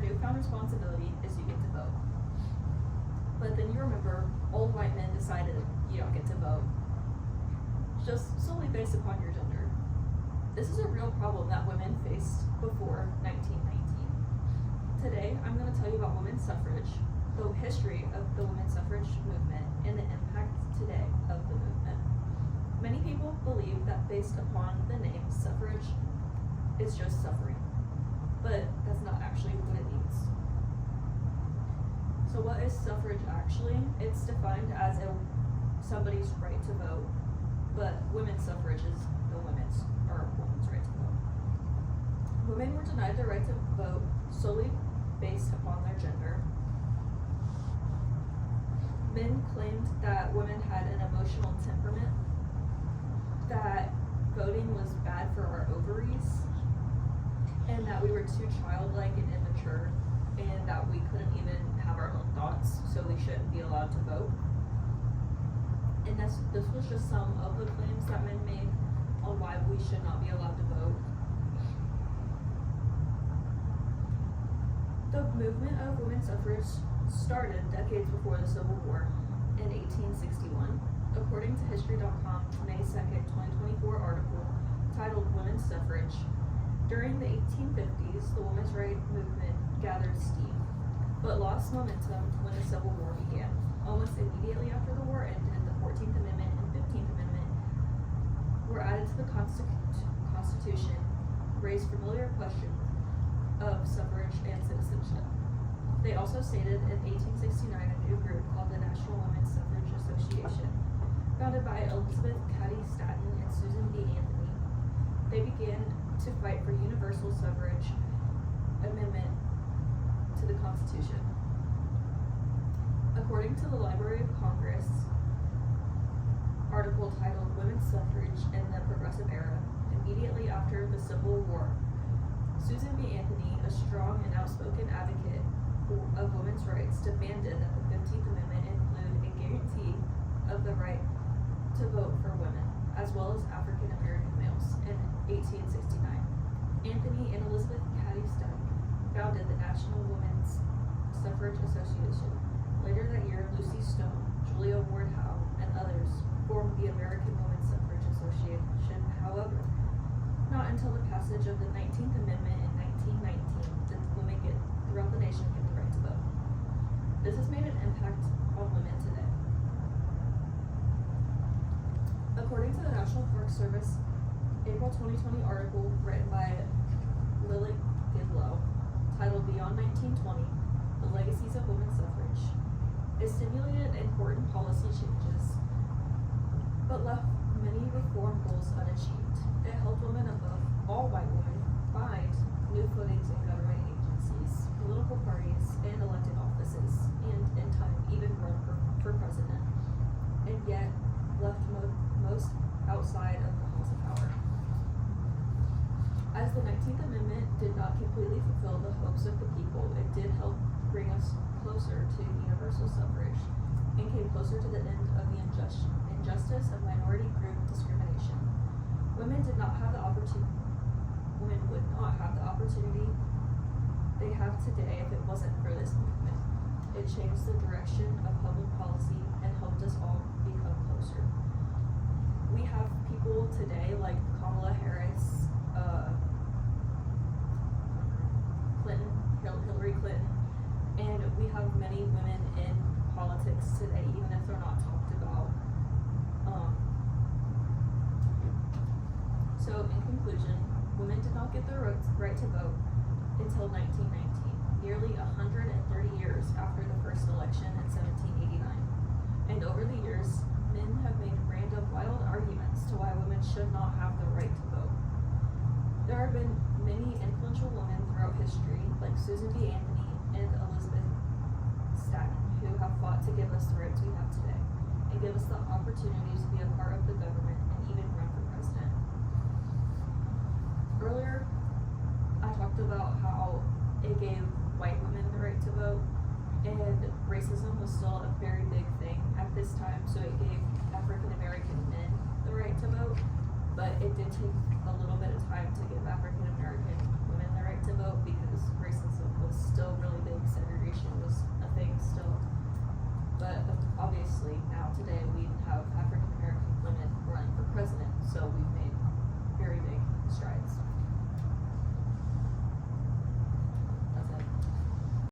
newfound responsibility is you get to vote. But then you remember, old white men decided you don't get to vote, just solely based upon your gender. This is a real problem that women faced before 1919. Today, I'm going to tell you about women's suffrage, the history of the women's suffrage movement, and the impact today of the movement. Many people believe that based upon the name suffrage, it's just suffering, but that's not actually what it means. So what is suffrage actually? It's defined as somebody's right to vote, but women's suffrage is women's right to vote. Women were denied the right to vote solely based upon their gender. Men claimed that women had an emotional temperament, that voting was bad for our ovaries, and that we were too childlike and immature, and that we couldn't even have our own thoughts, so we shouldn't be allowed to vote. And this was just some of the claims that men made on why we should not be allowed to vote. The movement of women's suffrage started decades before the Civil War in 1861. According to History.com, May 2nd, 2024 article titled Women's Suffrage, during the 1850s, the women's rights movement gathered steam, but lost momentum when the Civil War began. Almost immediately after the war ended, the 14th Amendment and 15th Amendment were added to the Constitution, raised familiar questions of suffrage and citizenship. They also stated in 1869 a new group called the National Women's Suffrage Association, founded by Elizabeth Cady Stanton and Susan B. Anthony. They began to fight for universal suffrage amendment to the Constitution. According to the Library of Congress article titled Women's Suffrage in the Progressive Era, immediately after the Civil War, Susan B. Anthony, a strong and outspoken advocate of women's rights, demanded that the 15th Amendment include a guarantee of the right to vote for women, as well as African American males, in 1869. Anthony and Elizabeth Cady Stanton founded the National Women's Suffrage Association. Later that year, Lucy Stone, Julia Ward Howe, and others formed the American Women's Suffrage Association. However, not until the passage of the 19th Amendment in 1919 did women throughout the nation get the right to vote. This has made an impact on women today. According to the National Park Service April 2020 article written by Lily Gidlow, titled Beyond 1920, The Legacies of Women's Suffrage, it stimulated important policy changes, but left many reform goals unachieved. It helped women above all white women find new footings in government agencies, political parties, and elected offices, and in time even run for president, and yet left most outside of the halls of power. As the 19th Amendment did not completely fulfill the hopes of the people, it did help bring us closer to universal suffrage and came closer to the end of the injustice of minority group discrimination. Women would not have the opportunity they have today if it wasn't for this movement. It changed the direction of public policy and helped us all become closer. We have people today like Kamala Harris, Hillary Clinton, and we have many women in politics today, even if they're not talked about. So in conclusion, women did not get their right to vote until 1919, nearly 130 years after the first election in 1789. And over the years, men have made random wild arguments to why women should not have the right to vote. There have been many influential women throughout history, like Susan B. Anthony and Elizabeth Stanton, who have fought to give us the rights we have today, and give us the opportunity to be a part of the government and even run for president. Earlier, I talked about how it gave white women the right to vote, and racism was still a very big thing at this time, so it gave African American men the right to vote, but it did take a little bit of time to give African American women the right to vote because racism was still obviously now today we